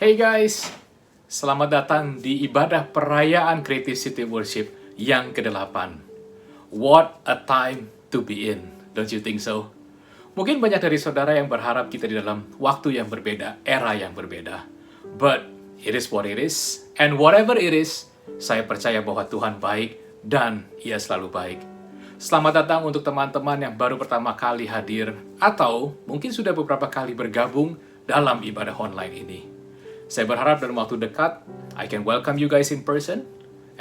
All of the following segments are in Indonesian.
Hey guys, selamat datang di ibadah perayaan Creative City Worship yang ke-8. What a time to be in, don't you think so? Mungkin banyak dari saudara yang berharap kita di dalam waktu yang berbeda, era yang berbeda. But it is what it is, and whatever it is, saya percaya bahwa Tuhan baik dan Ia selalu baik. Selamat datang untuk teman-teman yang baru pertama kali hadir, atau mungkin sudah beberapa kali bergabung dalam ibadah online ini. Saya berharap dalam waktu dekat, I can welcome you guys in person,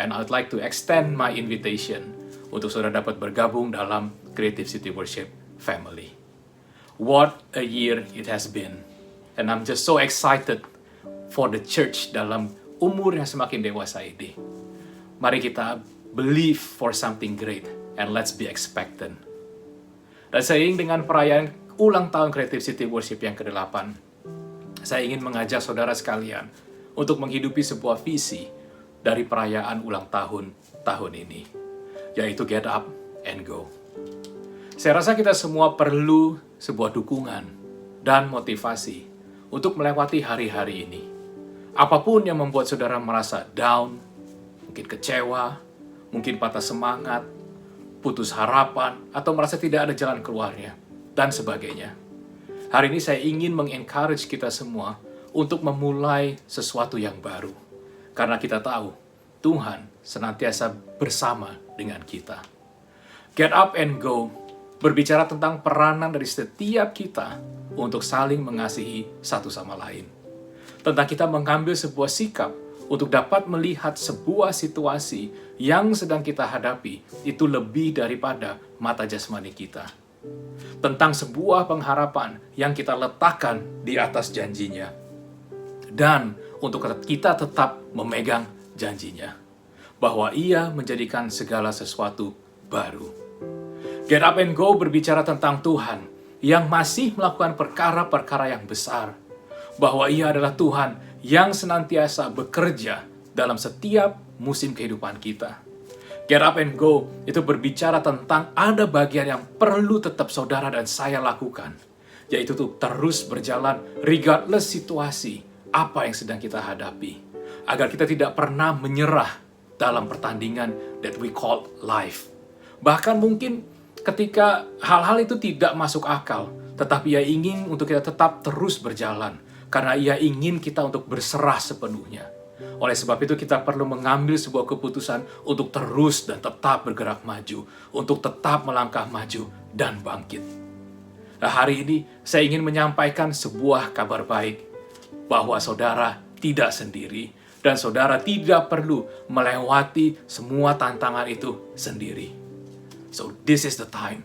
and I'd like to extend my invitation untuk saudara dapat bergabung dalam Creative City Worship Family. What a year it has been, and I'm just so excited for the church dalam umur yang semakin dewasa ini. Mari kita believe for something great, and let's be expectant. Dan seiring dengan perayaan ulang tahun Creative City Worship yang ke-8, saya ingin mengajak saudara sekalian untuk menghidupi sebuah visi dari perayaan ulang tahun ini, yaitu get up and go. Saya rasa kita semua perlu sebuah dukungan dan motivasi untuk melewati hari-hari ini. Apapun yang membuat saudara merasa down, mungkin kecewa, mungkin patah semangat, putus harapan, atau merasa tidak ada jalan keluarnya, dan sebagainya. Hari ini saya ingin mengencourage kita semua untuk memulai sesuatu yang baru. Karena kita tahu, Tuhan senantiasa bersama dengan kita. Get up and go berbicara tentang peranan dari setiap kita untuk saling mengasihi satu sama lain. Tentang kita mengambil sebuah sikap untuk dapat melihat sebuah situasi yang sedang kita hadapi itu lebih daripada mata jasmani kita. Tentang sebuah pengharapan yang kita letakkan di atas janjinya. Dan untuk kita tetap memegang janjinya. Bahwa Ia menjadikan segala sesuatu baru. Get up and go berbicara tentang Tuhan yang masih melakukan perkara-perkara yang besar. Bahwa Ia adalah Tuhan yang senantiasa bekerja dalam setiap musim kehidupan kita. Get up and go itu berbicara tentang ada bagian yang perlu tetap saudara dan saya lakukan. Yaitu tuh terus berjalan regardless situasi apa yang sedang kita hadapi. Agar kita tidak pernah menyerah dalam pertandingan that we call life. Bahkan mungkin ketika hal-hal itu tidak masuk akal, tetapi Ia ingin untuk kita tetap terus berjalan. Karena Ia ingin kita untuk berserah sepenuhnya. Oleh sebab itu kita perlu mengambil sebuah keputusan untuk terus dan tetap bergerak maju, untuk tetap melangkah maju dan bangkit. Nah, hari ini saya ingin menyampaikan sebuah kabar baik, bahwa saudara tidak sendiri, dan saudara tidak perlu melewati semua tantangan itu sendiri. So this is the time.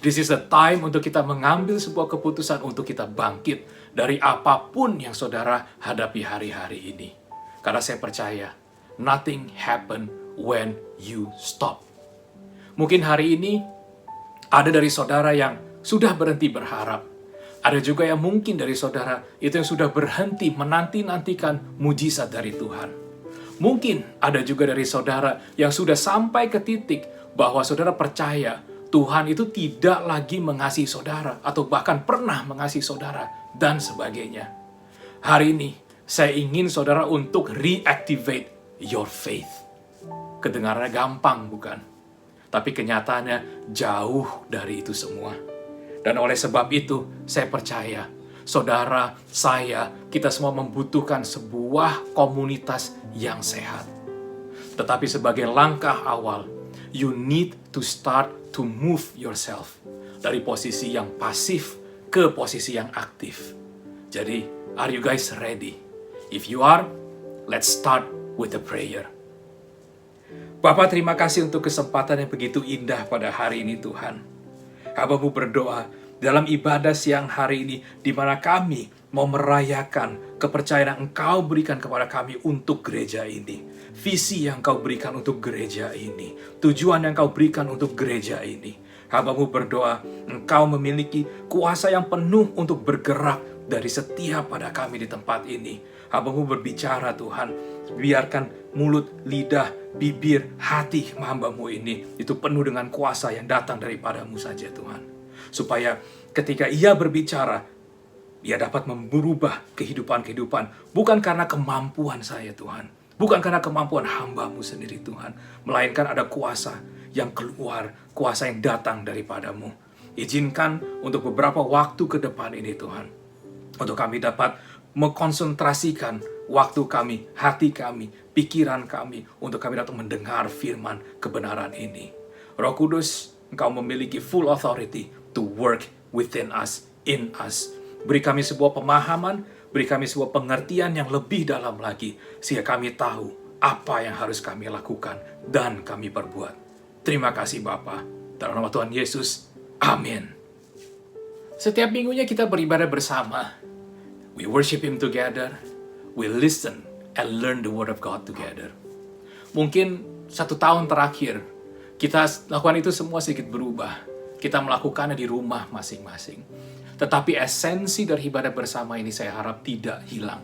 This is the time untuk kita mengambil sebuah keputusan untuk kita bangkit dari apapun yang saudara hadapi hari-hari ini. Karena saya percaya, nothing happen when you stop. Mungkin hari ini, ada dari saudara yang sudah berhenti berharap. Ada juga yang mungkin dari saudara itu yang sudah berhenti menanti-nantikan mujizat dari Tuhan. Mungkin ada juga dari saudara yang sudah sampai ke titik bahwa saudara percaya Tuhan itu tidak lagi mengasihi saudara atau bahkan pernah mengasihi saudara dan sebagainya. Hari ini, saya ingin saudara untuk reactivate your faith. Kedengarannya gampang, bukan? Tapi kenyataannya jauh dari itu semua. Dan oleh sebab itu, saya percaya, saudara, saya, kita semua membutuhkan sebuah komunitas yang sehat. Tetapi sebagai langkah awal, you need to start to move yourself. Dari posisi yang pasif ke posisi yang aktif. Jadi, are you guys ready? If you are, let's start with a prayer. Bapa, terima kasih untuk kesempatan yang begitu indah pada hari ini, Tuhan. Hamba-Mu berdoa dalam ibadah siang hari ini, di mana kami mau merayakan kepercayaan yang Engkau berikan kepada kami untuk gereja ini. Visi yang Engkau berikan untuk gereja ini. Tujuan yang Engkau berikan untuk gereja ini. Hamba-Mu berdoa, Engkau memiliki kuasa yang penuh untuk bergerak dari setiap pada kami di tempat ini. Hamba-Mu berbicara, Tuhan. Biarkan mulut, lidah, bibir, hati hamba-Mu ini itu penuh dengan kuasa yang datang daripada-Mu saja, Tuhan. Supaya ketika Ia berbicara, Dia dapat merubah kehidupan-kehidupan, bukan karena kemampuan saya Tuhan, bukan karena kemampuan hamba-Mu sendiri Tuhan, melainkan ada kuasa yang keluar, kuasa yang datang daripadamu. Izinkan untuk beberapa waktu ke depan ini Tuhan, untuk kami dapat mengkonsentrasikan waktu kami, hati kami, pikiran kami, untuk kami dapat mendengar firman kebenaran ini. Roh Kudus, Engkau memiliki full authority to work within us, in us. Beri kami sebuah pemahaman, beri kami sebuah pengertian yang lebih dalam lagi, sehingga kami tahu apa yang harus kami lakukan dan kami perbuat. Terima kasih Bapa. Dalam nama Tuhan Yesus, amin. Setiap minggunya kita beribadah bersama. We worship Him together. We listen and learn the Word of God together. Mungkin 1 tahun terakhir, kita lakukan itu semua sedikit berubah. Kita melakukannya di rumah masing-masing. Tetapi esensi dari ibadah bersama ini saya harap tidak hilang.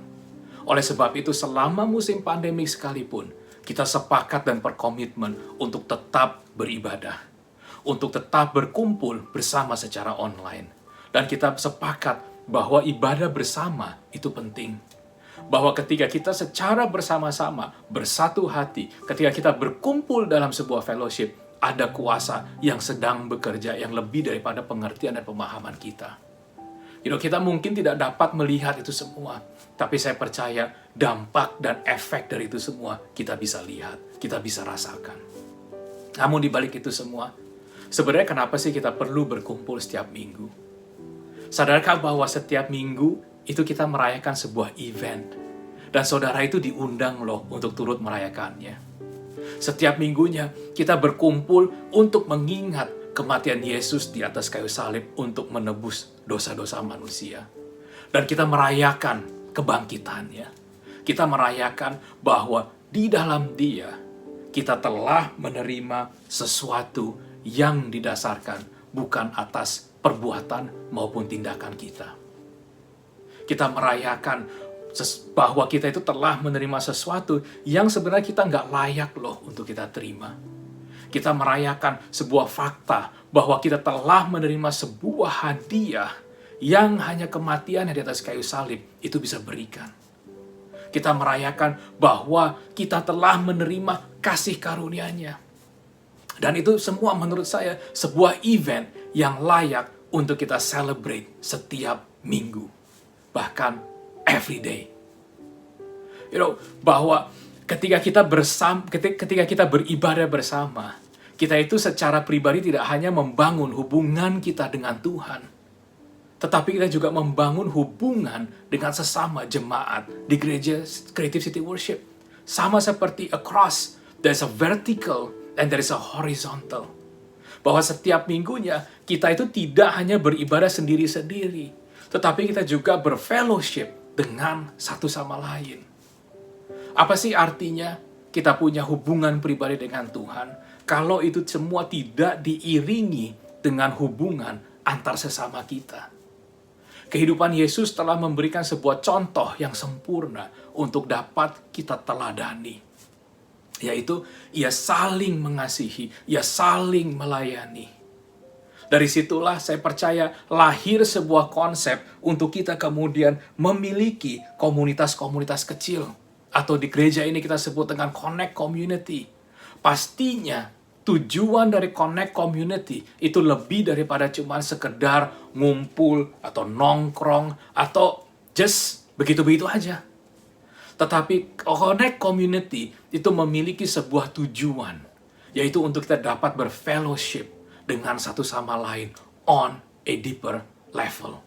Oleh sebab itu, selama musim pandemi sekalipun, kita sepakat dan berkomitmen untuk tetap beribadah. Untuk tetap berkumpul bersama secara online. Dan kita sepakat bahwa ibadah bersama itu penting. Bahwa ketika kita secara bersama-sama, bersatu hati, ketika kita berkumpul dalam sebuah fellowship, ada kuasa yang sedang bekerja yang lebih daripada pengertian dan pemahaman kita. Kita mungkin tidak dapat melihat itu semua, tapi saya percaya dampak dan efek dari itu semua kita bisa lihat, kita bisa rasakan. Namun di balik itu semua, sebenarnya kenapa sih kita perlu berkumpul setiap minggu? Sadarkah bahwa setiap minggu itu kita merayakan sebuah event, dan saudara itu diundang loh untuk turut merayakannya. Setiap minggunya kita berkumpul untuk mengingat kematian Yesus di atas kayu salib untuk menebus dosa-dosa manusia. Dan kita merayakan kebangkitannya. Kita merayakan bahwa di dalam Dia kita telah menerima sesuatu yang didasarkan bukan atas perbuatan maupun tindakan kita. Kita merayakan bahwa kita itu telah menerima sesuatu yang sebenarnya kita nggak layak loh untuk kita terima. Kita merayakan sebuah fakta bahwa kita telah menerima sebuah hadiah yang hanya kematian di atas kayu salib itu bisa berikan. Kita merayakan bahwa kita telah menerima kasih karunia-Nya. Dan itu semua menurut saya sebuah event yang layak untuk kita celebrate setiap minggu. Bahkan every day. Bahwa ketika kita beribadah bersama, kita itu secara pribadi tidak hanya membangun hubungan kita dengan Tuhan, tetapi kita juga membangun hubungan dengan sesama jemaat di gereja Creative City Worship. Sama seperti a cross, there's a vertical and there is a horizontal. Bahwa setiap minggunya kita itu tidak hanya beribadah sendiri-sendiri, tetapi kita juga berfellowship dengan satu sama lain. Apa sih artinya kita punya hubungan pribadi dengan Tuhan kalau itu semua tidak diiringi dengan hubungan antar sesama kita? Kehidupan Yesus telah memberikan sebuah contoh yang sempurna untuk dapat kita teladani. Yaitu, Ia saling mengasihi, Ia saling melayani. Dari situlah saya percaya lahir sebuah konsep untuk kita kemudian memiliki komunitas-komunitas kecil. Atau di gereja ini kita sebut dengan Connect Community. Pastinya tujuan dari Connect Community itu lebih daripada cuma sekedar ngumpul atau nongkrong atau just begitu-begitu aja. Tetapi Connect Community itu memiliki sebuah tujuan, yaitu untuk kita dapat berfellowship dengan satu sama lain on a deeper level.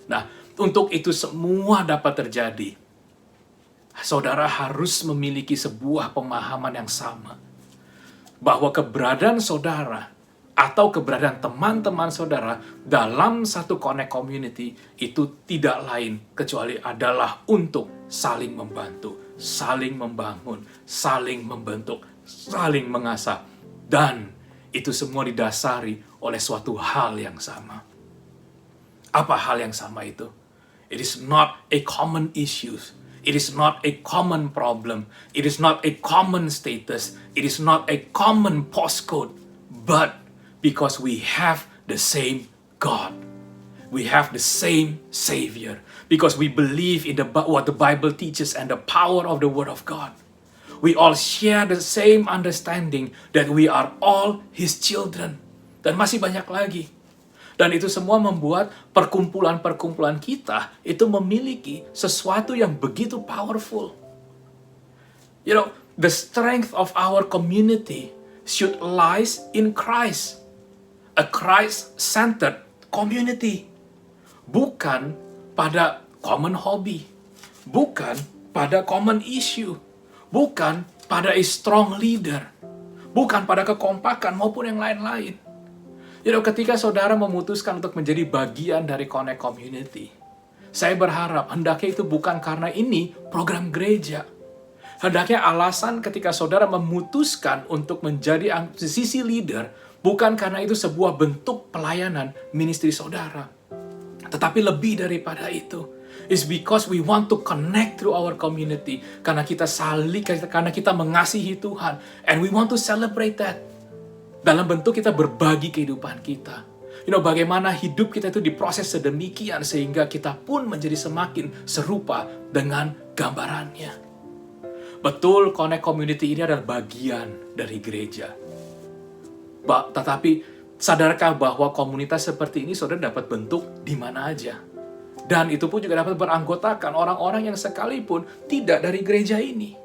Nah, untuk itu semua dapat terjadi, saudara harus memiliki sebuah pemahaman yang sama. Bahwa keberadaan saudara atau keberadaan teman-teman saudara dalam satu Connect Community itu tidak lain kecuali adalah untuk saling membantu, saling membangun, saling membentuk, saling mengasah. Dan itu semua didasari oleh suatu hal yang sama. Apa hal yang sama itu? It is not a common issue. It is not a common problem. It is not a common status. It is not a common postcode. But because we have the same God. we have the same Savior. Because we believe in what the Bible teaches and the power of the Word of God. We all share the same understanding that we are all His children. Dan masih banyak lagi. Dan itu semua membuat perkumpulan-perkumpulan kita itu memiliki sesuatu yang begitu powerful. You know, the strength of our community should lies in Christ. A Christ-centered community. Bukan pada common hobby. Bukan pada common issue. Bukan pada a strong leader. Bukan pada kekompakan maupun yang lain-lain. You know, ketika saudara memutuskan untuk menjadi bagian dari Connect Community, saya berharap hendaknya itu bukan karena ini program gereja. Hendaknya alasan ketika saudara memutuskan untuk menjadi sisi leader, bukan karena itu sebuah bentuk pelayanan ministry saudara. Tetapi lebih daripada itu, is because we want to connect through our community. Karena kita karena kita mengasihi Tuhan. And we want to celebrate that. Dalam bentuk kita berbagi kehidupan kita. You know, bagaimana hidup kita itu diproses sedemikian sehingga kita pun menjadi semakin serupa dengan gambarannya. Betul, Connect Community ini adalah bagian dari gereja. Tetapi, sadarkah bahwa komunitas seperti ini saudara dapat bentuk di mana aja? Dan itu pun juga dapat beranggotakan orang-orang yang sekalipun tidak dari gereja ini.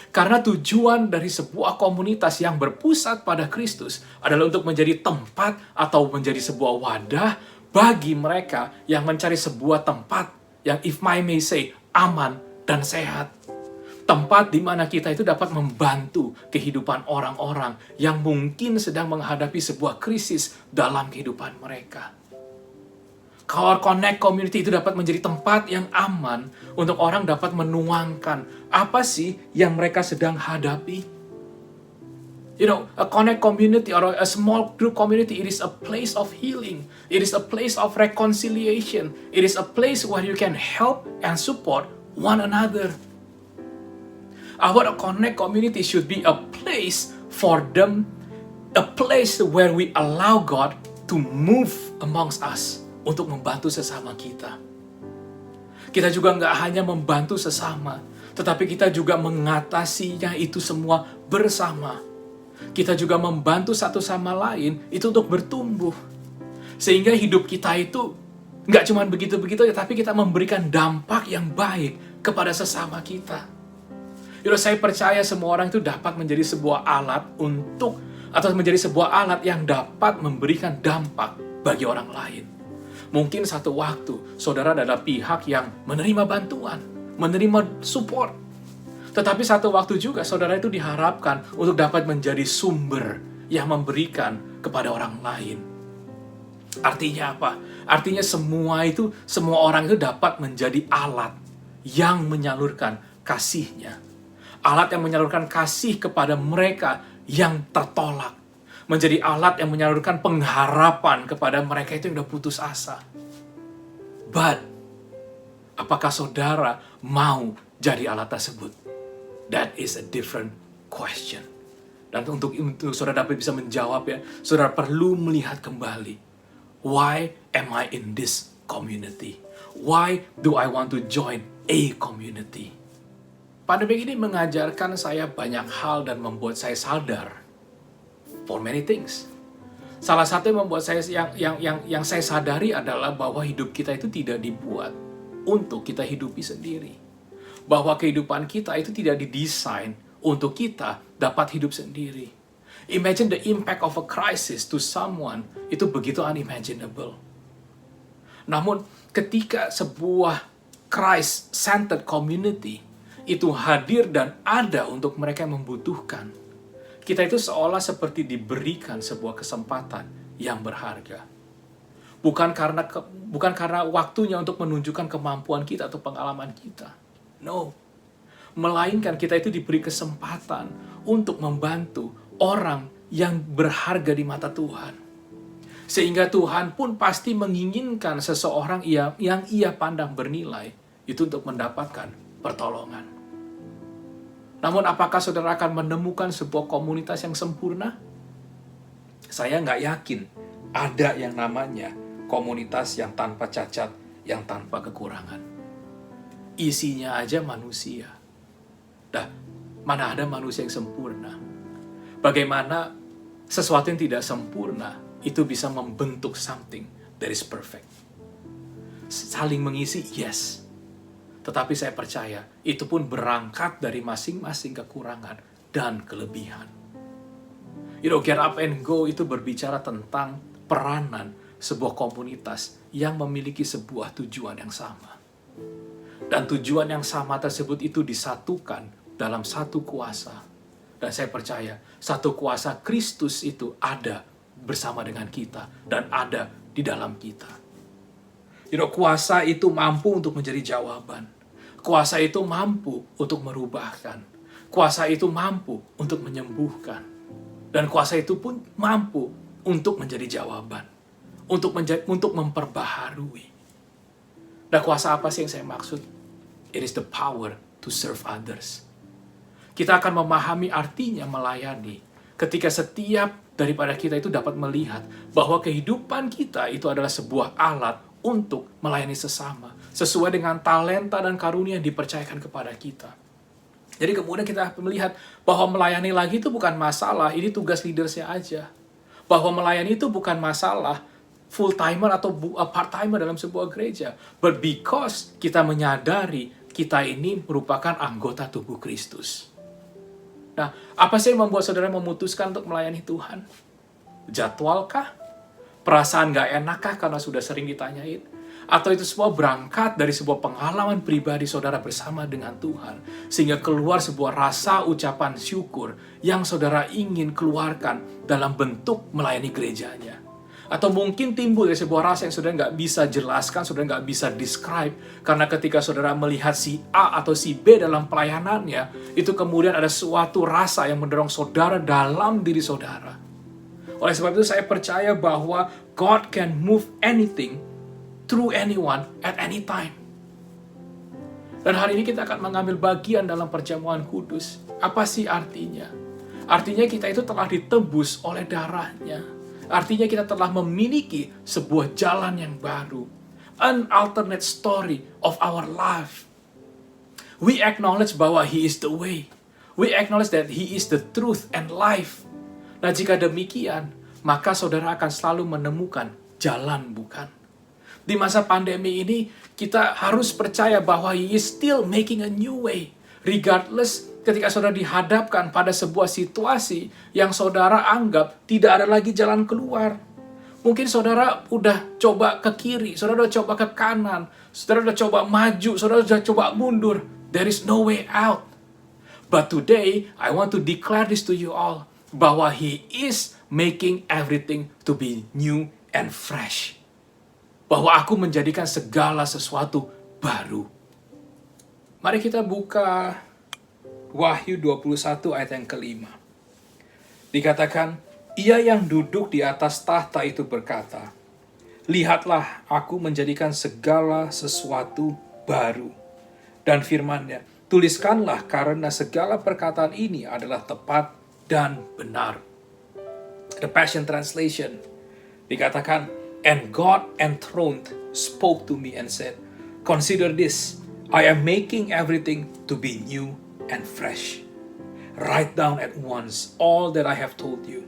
Karena tujuan dari sebuah komunitas yang berpusat pada Kristus adalah untuk menjadi tempat atau menjadi sebuah wadah bagi mereka yang mencari sebuah tempat yang, if I may say, aman dan sehat. Tempat di mana kita itu dapat membantu kehidupan orang-orang yang mungkin sedang menghadapi sebuah krisis dalam kehidupan mereka. Our Connect Community itu dapat menjadi tempat yang aman untuk orang dapat menuangkan apa sih yang mereka sedang hadapi. You know, a Connect Community or a small group community, it is a place of healing. It is a place of reconciliation. It is a place where you can help and support one another. Our Connect Community should be a place for them, a place where we allow God to move amongst us. Untuk membantu sesama kita. Kita juga nggak hanya membantu sesama, tetapi kita juga mengatasinya itu semua bersama. Kita juga membantu satu sama lain itu untuk bertumbuh. Sehingga hidup kita itu nggak cuma begitu-begitu, tapi kita memberikan dampak yang baik kepada sesama kita. Saya percaya semua orang itu dapat menjadi sebuah alat atau menjadi sebuah alat yang dapat memberikan dampak bagi orang lain. Mungkin satu waktu, saudara adalah pihak yang menerima bantuan, menerima support. Tetapi satu waktu juga, saudara itu diharapkan untuk dapat menjadi sumber yang memberikan kepada orang lain. Artinya apa? Artinya semua orang itu dapat menjadi alat yang menyalurkan kasihnya. Alat yang menyalurkan kasih kepada mereka yang tertolak. Menjadi alat yang menyalurkan pengharapan kepada mereka itu yang udah putus asa. But, apakah saudara mau jadi alat tersebut? That is a different question. Dan untuk saudara dapat bisa menjawab ya, saudara perlu melihat kembali. Why am I in this community? Why do I want to join a community? Pandemi ini mengajarkan saya banyak hal dan membuat saya sadar for many things. Salah satu yang membuat saya yang saya sadari adalah bahwa hidup kita itu tidak dibuat untuk kita hidupi sendiri. Bahwa kehidupan kita itu tidak didesain untuk kita dapat hidup sendiri. Imagine the impact of a crisis to someone itu begitu unimaginable. Namun ketika sebuah Christ-centered community itu hadir dan ada untuk mereka yang membutuhkan, kita itu seolah seperti diberikan sebuah kesempatan yang berharga. Bukan karena waktunya untuk menunjukkan kemampuan kita atau pengalaman kita. No. Melainkan kita itu diberi kesempatan untuk membantu orang yang berharga di mata Tuhan. Sehingga Tuhan pun pasti menginginkan seseorang yang ia pandang bernilai itu untuk mendapatkan pertolongan. Namun apakah saudara akan menemukan sebuah komunitas yang sempurna? Saya nggak yakin ada yang namanya komunitas yang tanpa cacat, yang tanpa kekurangan. Isinya aja manusia. Dah, mana ada manusia yang sempurna? Bagaimana sesuatu yang tidak sempurna itu bisa membentuk something that is perfect? Saling mengisi, yes. Tetapi saya percaya, itu pun berangkat dari masing-masing kekurangan dan kelebihan. Get up and go itu berbicara tentang peranan sebuah komunitas yang memiliki sebuah tujuan yang sama. Dan tujuan yang sama tersebut itu disatukan dalam satu kuasa. Dan saya percaya, satu kuasa Kristus itu ada bersama dengan kita dan ada di dalam kita. Kuasa itu mampu untuk menjadi jawaban. Kuasa itu mampu untuk merubahkan. Kuasa itu mampu untuk menyembuhkan. Dan kuasa itu pun mampu untuk menjadi jawaban. Untuk memperbaharui. Dan kuasa apa sih yang saya maksud? It is the power to serve others. Kita akan memahami artinya melayani ketika setiap daripada kita itu dapat melihat bahwa kehidupan kita itu adalah sebuah alat untuk melayani sesama, sesuai dengan talenta dan karunia yang dipercayakan kepada kita. Jadi kemudian kita melihat bahwa melayani lagi itu bukan masalah, ini tugas leadersnya aja. Bahwa melayani itu bukan masalah full-timer atau part-timer dalam sebuah gereja. But because kita menyadari kita ini merupakan anggota tubuh Kristus. Nah, apa sih yang membuat saudara memutuskan untuk melayani Tuhan? Jadwalkah? Perasaan gak enakkah karena sudah sering ditanyain? Atau itu semua berangkat dari sebuah pengalaman pribadi saudara bersama dengan Tuhan, sehingga keluar sebuah rasa ucapan syukur yang saudara ingin keluarkan dalam bentuk melayani gerejanya. Atau mungkin timbul dari sebuah rasa yang saudara nggak bisa jelaskan, saudara nggak bisa describe, karena ketika saudara melihat si A atau si B dalam pelayanannya, itu kemudian ada suatu rasa yang mendorong saudara dalam diri saudara. Oleh sebab itu saya percaya bahwa God can move anything through anyone at any time. Dan hari ini kita akan mengambil bagian dalam perjamuan kudus. Apa sih artinya? Artinya kita itu telah ditebus oleh darahnya. Artinya kita telah memiliki sebuah jalan yang baru. An alternate story of our life. We acknowledge bahwa He is the way. We acknowledge that He is the truth and life. Nah, jika demikian, maka saudara akan selalu menemukan jalan, bukan? Di masa pandemi ini, kita harus percaya bahwa He is still making a new way. Regardless, ketika saudara dihadapkan pada sebuah situasi yang saudara anggap tidak ada lagi jalan keluar. Mungkin saudara udah coba ke kiri, saudara udah coba ke kanan, saudara udah coba maju, saudara udah coba mundur. There is no way out. But today, I want to declare this to you all, bahwa He is making everything to be new and fresh. Bahwa aku menjadikan segala sesuatu baru. Mari kita buka Wahyu 21 ayat yang kelima. Dikatakan, Ia yang duduk di atas tahta itu berkata, Lihatlah, aku menjadikan segala sesuatu baru. Dan firman-Nya, tuliskanlah karena segala perkataan ini adalah tepat dan benar. The Passion Translation dikatakan, And God enthroned spoke to me and said, Consider this, I am making everything to be new and fresh. Write down at once all that I have told you,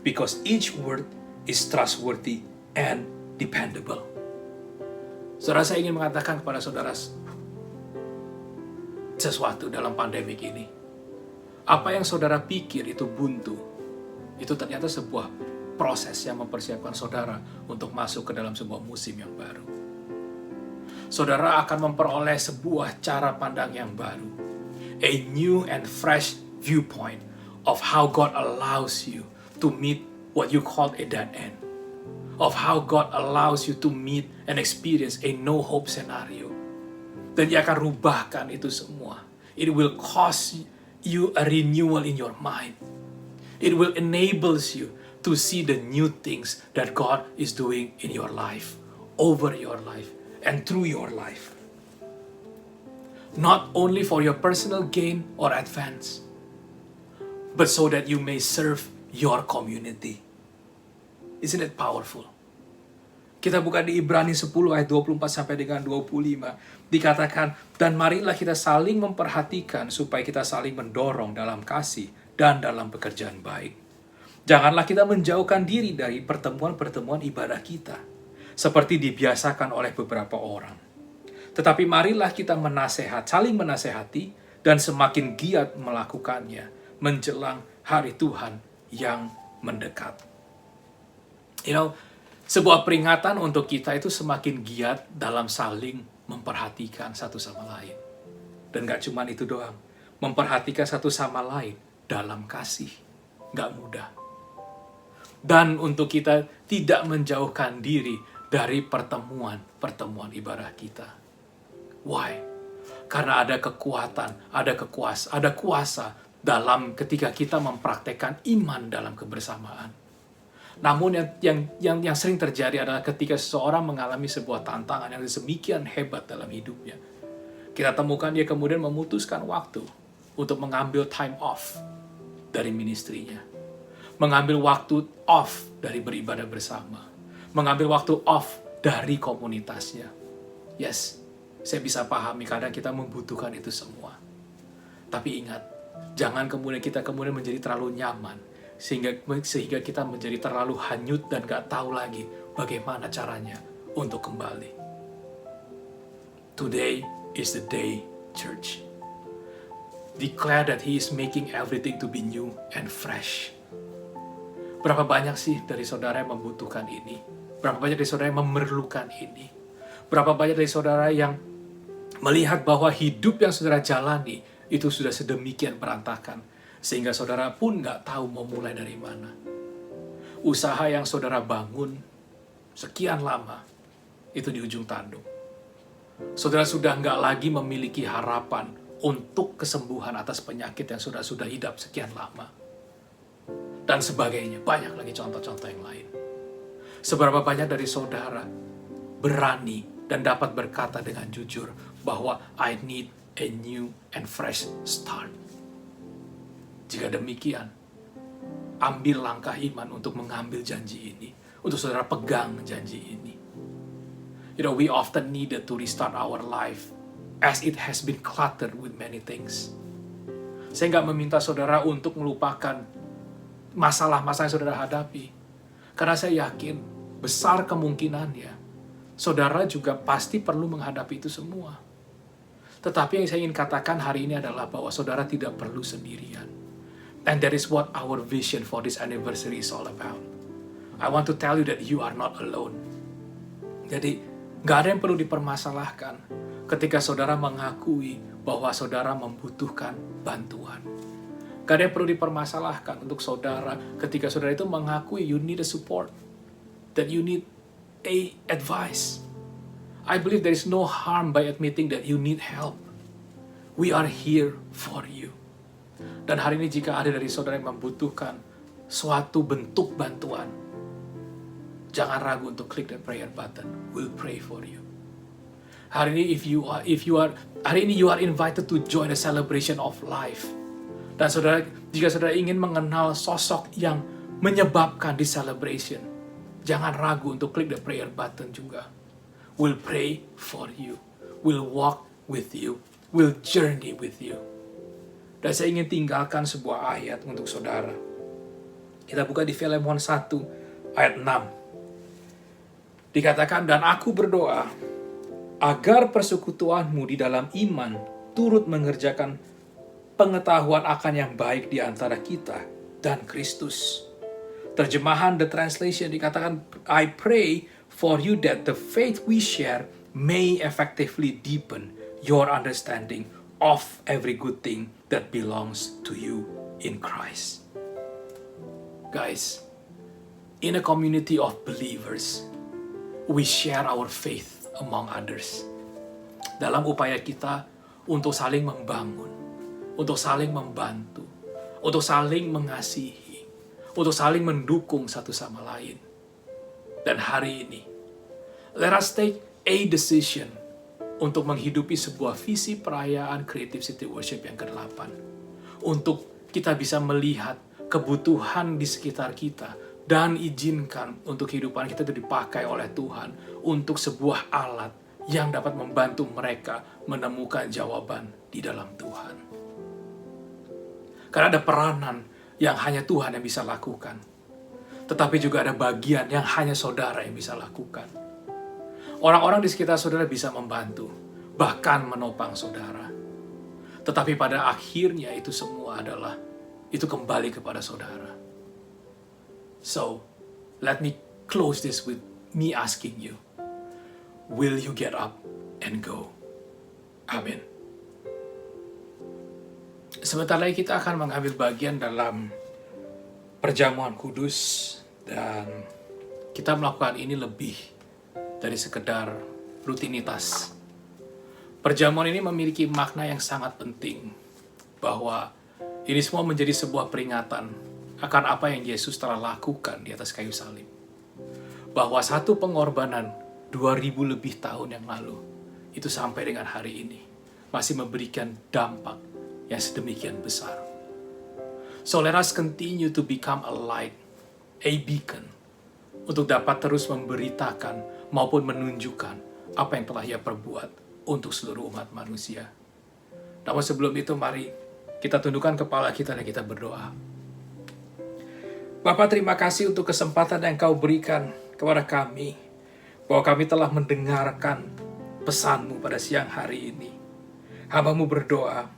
because each word is trustworthy and dependable. Saudara, saya ingin mengatakan kepada saudara sesuatu dalam pandemik ini. Apa yang saudara pikir itu buntu, itu ternyata sebuah proses yang mempersiapkan saudara untuk masuk ke dalam sebuah musim yang baru. Saudara akan memperoleh sebuah cara pandang yang baru. A new and fresh viewpoint of how God allows you to meet what you call a dead end. Of how God allows you to meet and experience a no-hope scenario. Dan Dia akan rubahkan itu semua. It will cause you a renewal in your mind. It will enable you to see the new things that God is doing in your life, over your life, and through your life. Not only for your personal gain or advance, but so that you may serve your community. Isn't it powerful? Kita buka di Ibrani 10 ayat 24 sampai dengan 25. Dikatakan, dan marilah kita saling memperhatikan supaya kita saling mendorong dalam kasih dan dalam pekerjaan baik. Janganlah kita menjauhkan diri dari pertemuan-pertemuan ibadah kita, seperti dibiasakan oleh beberapa orang. Tetapi marilah kita saling menasehati, dan semakin giat melakukannya menjelang hari Tuhan yang mendekat. Sebuah peringatan untuk kita itu semakin giat dalam saling memperhatikan satu sama lain. Dan gak cuma itu doang, memperhatikan satu sama lain dalam kasih. Gak mudah. Dan untuk kita tidak menjauhkan diri dari pertemuan ibadah kita. Why? Karena ada kekuatan, ada kuasa dalam ketika kita mempraktekkan iman dalam kebersamaan. Namun yang sering terjadi adalah ketika seseorang mengalami sebuah tantangan yang sedemikian hebat dalam hidupnya. Kita temukan dia kemudian memutuskan waktu untuk mengambil time off dari ministrinya. Mengambil waktu off dari beribadah bersama. Mengambil waktu off dari komunitasnya. Yes, saya bisa pahami kadang kita membutuhkan itu semua. Tapi ingat, jangan kemudian kita menjadi terlalu nyaman sehingga kita menjadi terlalu hanyut dan gak tahu lagi bagaimana caranya untuk kembali. Today is the day, church. Declare that He is making everything to be new and fresh. Berapa banyak sih dari saudara yang membutuhkan ini? Berapa banyak dari saudara yang memerlukan ini? Berapa banyak dari saudara yang melihat bahwa hidup yang saudara jalani itu sudah sedemikian berantakan, sehingga saudara pun nggak tahu mau mulai dari mana. Usaha yang saudara bangun sekian lama, itu di ujung tanduk. Saudara sudah nggak lagi memiliki harapan untuk kesembuhan atas penyakit yang sudah hidup sekian lama. Dan sebagainya, banyak lagi contoh-contoh yang lain. Seberapa banyak dari saudara berani dan dapat berkata dengan jujur bahwa I need a new and fresh start. Jika demikian, ambil langkah iman untuk mengambil janji ini. Untuk saudara pegang janji ini. We often needed to restart our life as it has been cluttered with many things. Saya nggak meminta saudara untuk melupakan masalah-masalah yang saudara hadapi. Karena saya yakin, besar kemungkinannya, saudara juga pasti perlu menghadapi itu semua. Tetapi yang saya ingin katakan hari ini adalah bahwa saudara tidak perlu sendirian. And that is what our vision for this anniversary is all about. I want to tell you that you are not alone. Jadi, gak ada yang perlu dipermasalahkan ketika saudara mengakui bahwa saudara membutuhkan bantuan. Gak ada yang perlu dipermasalahkan untuk saudara ketika saudara itu mengakui you need a support, that you need a advice. I believe there is no harm by admitting that you need help. We are here for you. Dan hari ini jika ada dari saudara yang membutuhkan suatu bentuk bantuan, jangan ragu untuk klik the prayer button. We'll pray for you. Hari ini hari ini you are invited to join the celebration of life. Dan jika saudara ingin mengenal sosok yang menyebabkan di celebration, jangan ragu untuk klik the prayer button juga. We'll pray for you. We'll walk with you. We'll journey with you. Dan saya ingin tinggalkan sebuah ayat untuk saudara. Kita buka di Filemon 1 ayat 6. Dikatakan, dan aku berdoa agar persekutuanmu di dalam iman turut mengerjakan pengetahuan akan yang baik di antara kita dan Kristus. Terjemahan The Translation dikatakan, I pray for you that the faith we share may effectively deepen your understanding of every good thing that belongs to you in Christ. Guys, in a community of believers, we share our faith among others. Dalam upaya kita untuk saling membangun, untuk saling membantu, untuk saling mengasihi, untuk saling mendukung satu sama lain. Dan hari ini, let us take a decision untuk menghidupi sebuah visi perayaan Creative City Worship yang ke-8. Untuk kita bisa melihat kebutuhan di sekitar kita Dan izinkan untuk kehidupan kita itu dipakai oleh Tuhan untuk sebuah alat yang dapat membantu mereka menemukan jawaban di dalam Tuhan. Karena ada peranan yang hanya Tuhan yang bisa lakukan. Tetapi juga ada bagian yang hanya saudara yang bisa lakukan. Orang-orang di sekitar saudara bisa membantu, bahkan menopang saudara. Tetapi pada akhirnya itu semua itu kembali kepada saudara. So, let me close this with me asking you, will you get up and go? Amin. Sebentar lagi kita akan mengambil bagian dalam perjamuan kudus, dan kita melakukan ini lebih dari sekedar rutinitas. Perjamuan ini memiliki makna yang sangat penting, bahwa ini semua menjadi sebuah peringatan akan apa yang Yesus telah lakukan di atas kayu salib. Bahwa satu pengorbanan 2000 lebih tahun yang lalu, itu sampai dengan hari ini, masih memberikan dampak yang sedemikian besar. So let us continue to become a light, a beacon, untuk dapat terus memberitakan maupun menunjukkan apa yang telah Ia perbuat untuk seluruh umat manusia. Namun sebelum itu, mari kita tundukkan kepala kita dan kita berdoa. Bapa, terima kasih untuk kesempatan yang Kau berikan kepada kami, bahwa kami telah mendengarkan pesan-Mu pada siang hari ini. Hamba-Mu berdoa,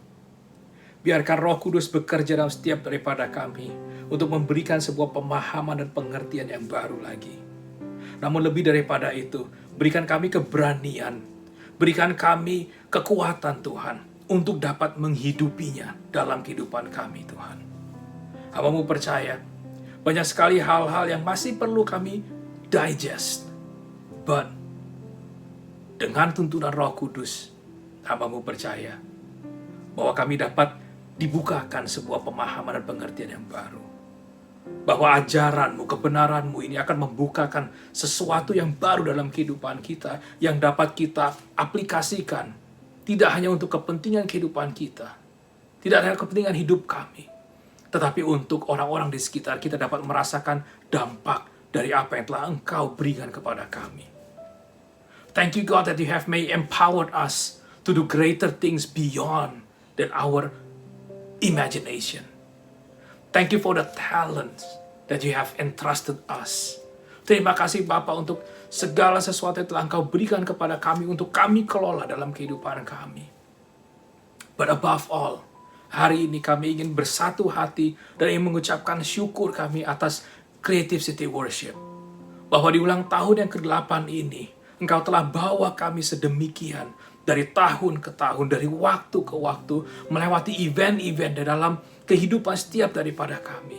biarkan Roh Kudus bekerja dalam setiap daripada kami, untuk memberikan sebuah pemahaman dan pengertian yang baru lagi. Namun lebih daripada itu, berikan kami keberanian, berikan kami kekuatan Tuhan, untuk dapat menghidupinya dalam kehidupan kami Tuhan. Hamba-Mu percaya, banyak sekali hal-hal yang masih perlu kami digest. But, dengan tuntunan Roh Kudus, hamba-Mu percaya bahwa kami dapat dibukakan sebuah pemahaman dan pengertian yang baru. Bahwa ajaran-Mu, kebenaran-Mu ini akan membukakan sesuatu yang baru dalam kehidupan kita, yang dapat kita aplikasikan, tidak hanya untuk kepentingan kehidupan kita, tidak hanya kepentingan hidup kami, tetapi untuk orang-orang di sekitar kita dapat merasakan dampak dari apa yang telah Engkau berikan kepada kami. Thank you God that you have empowered us to do greater things beyond than our imagination. Thank you for the talents that you have entrusted us. Terima kasih Bapa untuk segala sesuatu yang telah Engkau berikan kepada kami untuk kami kelola dalam kehidupan kami. But above all, hari ini kami ingin bersatu hati dan ingin mengucapkan syukur kami atas Creative City Worship. Bahwa di ulang tahun yang ke-8 ini, Engkau telah bawa kami sedemikian dari tahun ke tahun, dari waktu ke waktu, melewati event-event dalam kehidupan setiap daripada kami.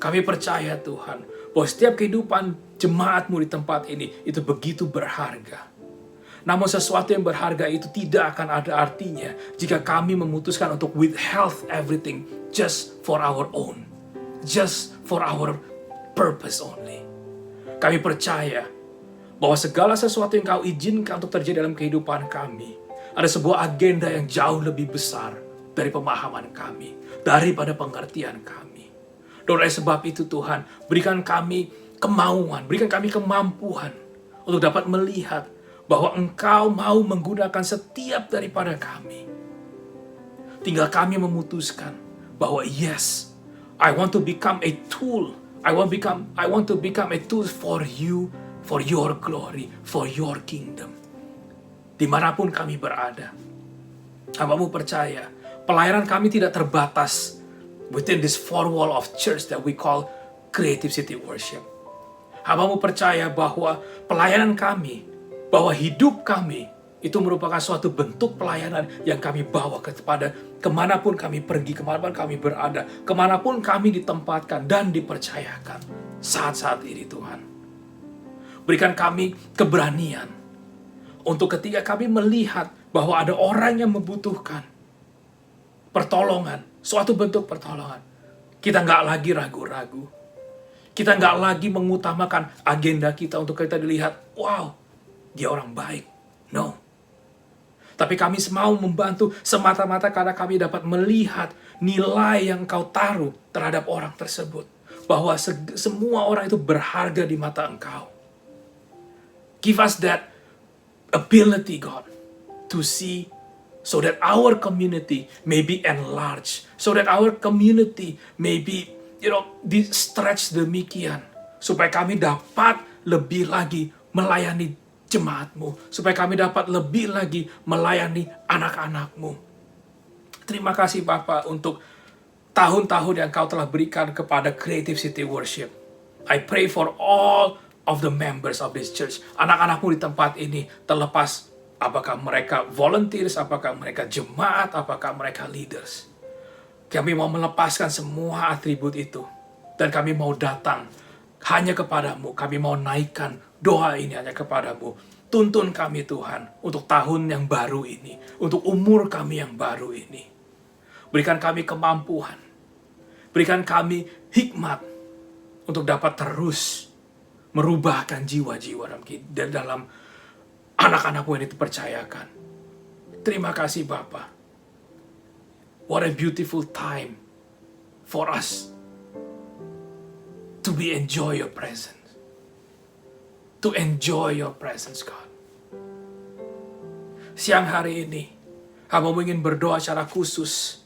Kami percaya Tuhan, bahwa setiap kehidupan jemaat-Mu di tempat ini, itu begitu berharga. Namun sesuatu yang berharga itu tidak akan ada artinya jika kami memutuskan untuk withhold everything just for our own. Just for our purpose only. Kami percaya bahwa segala sesuatu yang Kau izinkan untuk terjadi dalam kehidupan kami, ada sebuah agenda yang jauh lebih besar dari pemahaman kami, daripada pengertian kami. Dan oleh sebab itu Tuhan, berikan kami kemauan, berikan kami kemampuan untuk dapat melihat bahwa Engkau mau menggunakan setiap daripada kami. Tinggal kami memutuskan bahwa yes, I want to become a tool. I want to become a tool for you, for your glory, for your kingdom. Dimanapun kami berada, hamba-Mu percaya pelayanan kami tidak terbatas within this four wall of church that we call Creative City Worship. Hamba-Mu percaya bahwa pelayanan kami, bahwa hidup kami itu merupakan suatu bentuk pelayanan yang kami bawa kepada kemanapun kami pergi, kemanapun kami berada, kemanapun kami ditempatkan dan dipercayakan saat-saat ini Tuhan. Berikan kami keberanian untuk ketika kami melihat bahwa ada orang yang membutuhkan pertolongan, suatu bentuk pertolongan, kita nggak lagi ragu-ragu. Kita nggak lagi mengutamakan agenda kita untuk kita dilihat, wow, dia orang baik. No. Tapi kami mau membantu semata-mata karena kami dapat melihat nilai yang Kau taruh terhadap orang tersebut. bahwa semua orang itu berharga di mata Engkau. Give us that ability, God, to see so that our community may be enlarged, so that our community may be, di stretch demikian, supaya kami dapat lebih lagi melayani jemaat-Mu, supaya kami dapat lebih lagi melayani anak-anak-Mu. Terima kasih Bapa untuk tahun-tahun yang Kau telah berikan kepada Creative City Worship. I pray for all of the members of this church, anak-anak-Mu di tempat ini, terlepas apakah mereka volunteers, apakah mereka jemaat, apakah mereka leaders. Kami mau melepaskan semua atribut itu, dan kami mau datang hanya kepadamu. Kami mau naikkan doa ini hanya kepadamu. Tuntun kami Tuhan untuk tahun yang baru ini, untuk umur kami yang baru ini. Berikan kami kemampuan, berikan kami hikmat untuk dapat terus merubahkan jiwa-jiwa dalam anak-anak-Mu yang dipercayakan. Terima kasih Bapa. What a beautiful time for us to enjoy your presence. To enjoy your presence, God. Siang hari ini, hamba ingin berdoa secara khusus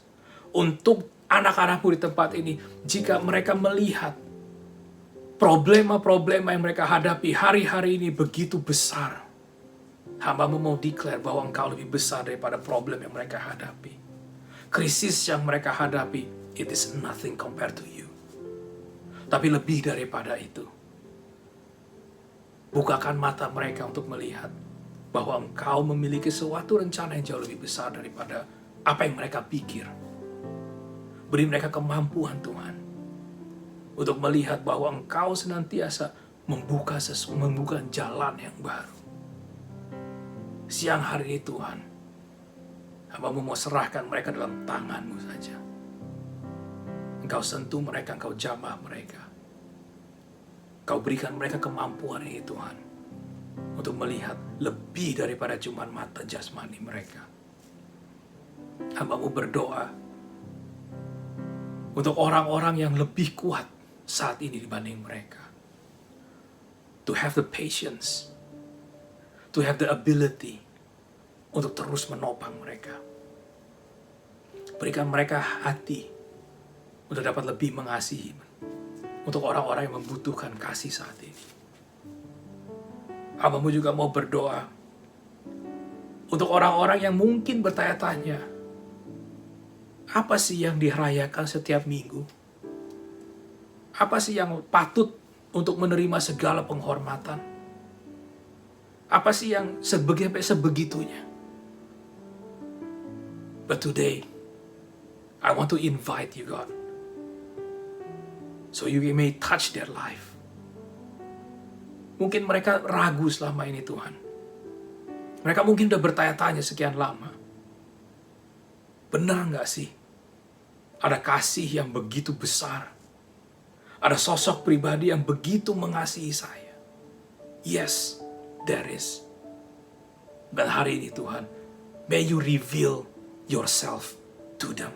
untuk anak-anak-Mu di tempat ini. Jika mereka melihat problema-problema yang mereka hadapi hari-hari ini begitu besar, hamba-Mu mau declare bahwa Engkau lebih besar daripada problem yang mereka hadapi. Krisis yang mereka hadapi, it is nothing compared to you. Tapi lebih daripada itu, bukakan mata mereka untuk melihat bahwa Engkau memiliki suatu rencana yang jauh lebih besar daripada apa yang mereka pikir. Beri mereka kemampuan Tuhan untuk melihat bahwa Engkau senantiasa membuka jalan yang baru. Siang hari ini Tuhan, hamba-Mu mau serahkan mereka dalam tangan-Mu saja. Engkau sentuh mereka, Engkau jamah mereka. Engkau berikan mereka kemampuan ini Tuhan, untuk melihat lebih daripada cuma mata jasmani mereka. Hamba-Mu berdoa untuk orang-orang yang lebih kuat saat ini dibanding mereka. To have the patience, to have the ability untuk terus menopang mereka. Berikan mereka hati untuk dapat lebih mengasihi untuk orang-orang yang membutuhkan kasih saat ini. Hamba-Mu juga mau berdoa untuk orang-orang yang mungkin bertanya-tanya, apa sih yang dirayakan setiap minggu? Apa sih yang patut untuk menerima segala penghormatan? Apa sih yang sebegitunya? But today, I want to invite you, God, so you may touch their life. Mungkin mereka ragu selama ini, Tuhan. Mereka mungkin udah bertanya-tanya sekian lama. Benar nggak sih? Ada kasih yang begitu besar. Ada sosok pribadi yang begitu mengasihi saya. Yes, there is. Dan hari ini Tuhan, may you reveal yourself to them.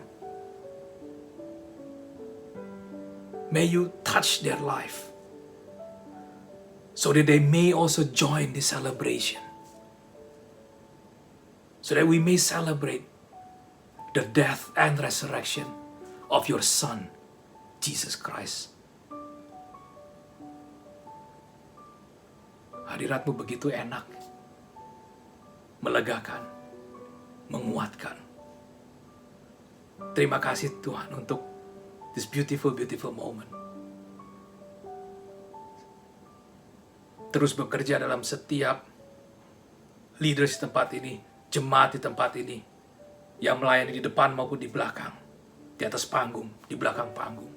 May you touch their life, so that they may also join the celebration. So that we may celebrate the death and resurrection of your Son, Jesus Christ. Hadirat-Mu begitu enak, melegakan, menguatkan. Terima kasih Tuhan untuk this beautiful moment. Terus bekerja dalam setiap leaders di tempat ini, jemaat di tempat ini, yang melayani di depan maupun di belakang, di atas panggung, di belakang panggung.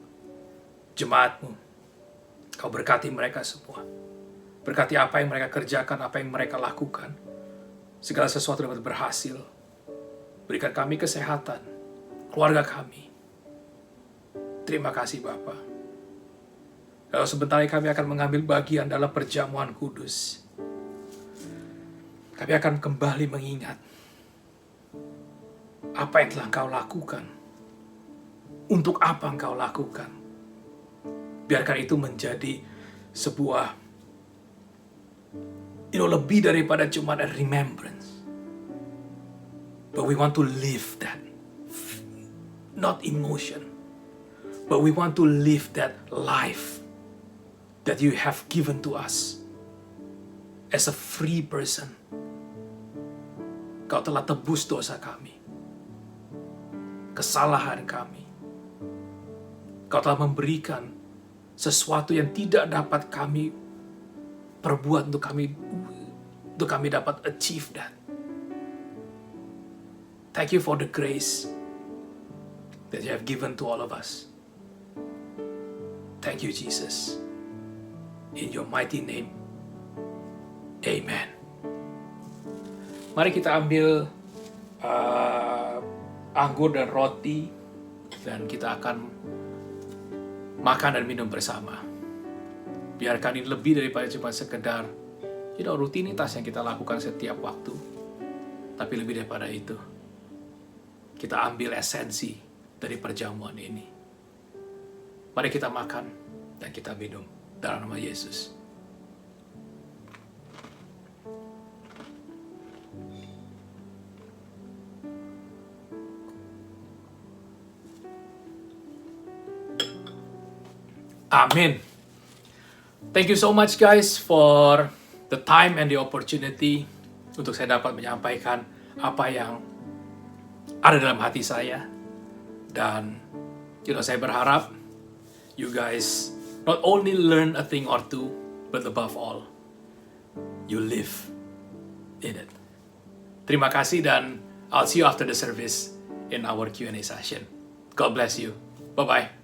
Jemaat-Mu, Kau berkati mereka semua. Berkati apa yang mereka kerjakan, apa yang mereka lakukan. Segala sesuatu dapat berhasil. Berikan kami kesehatan, keluarga kami. Terima kasih Bapa. Kalau sebentar lagi kami akan mengambil bagian dalam perjamuan kudus. Kami akan kembali mengingat apa yang telah Engkau lakukan. Untuk apa Engkau lakukan. Biarkan itu menjadi sebuah lebih daripada cuma a remembrance. But we want to live that. Not emotion. But we want to live that life that you have given to us. As a free person. Kau telah tebus dosa kami. Kesalahan kami. Kau telah memberikan sesuatu yang tidak dapat kami perbuat untuk kami dapat achieve that. Thank you for the grace that you have given to all of us. Thank you, Jesus. In your mighty name. Amen. Mari kita ambil anggur dan roti dan kita akan makan dan minum bersama. Biarkan ini lebih daripada cuma sekedar rutinitas yang kita lakukan setiap waktu. Tapi lebih daripada itu, kita ambil esensi dari perjamuan ini. Mari kita makan dan kita minum dalam nama Yesus. Amin. Thank you so much guys for the time and the opportunity untuk saya dapat menyampaikan apa yang ada dalam hati saya. Dan saya berharap you guys not only learn a thing or two, but above all, you live in it. Terima kasih dan I'll see you after the service in our Q&A session. God bless you. Bye-bye.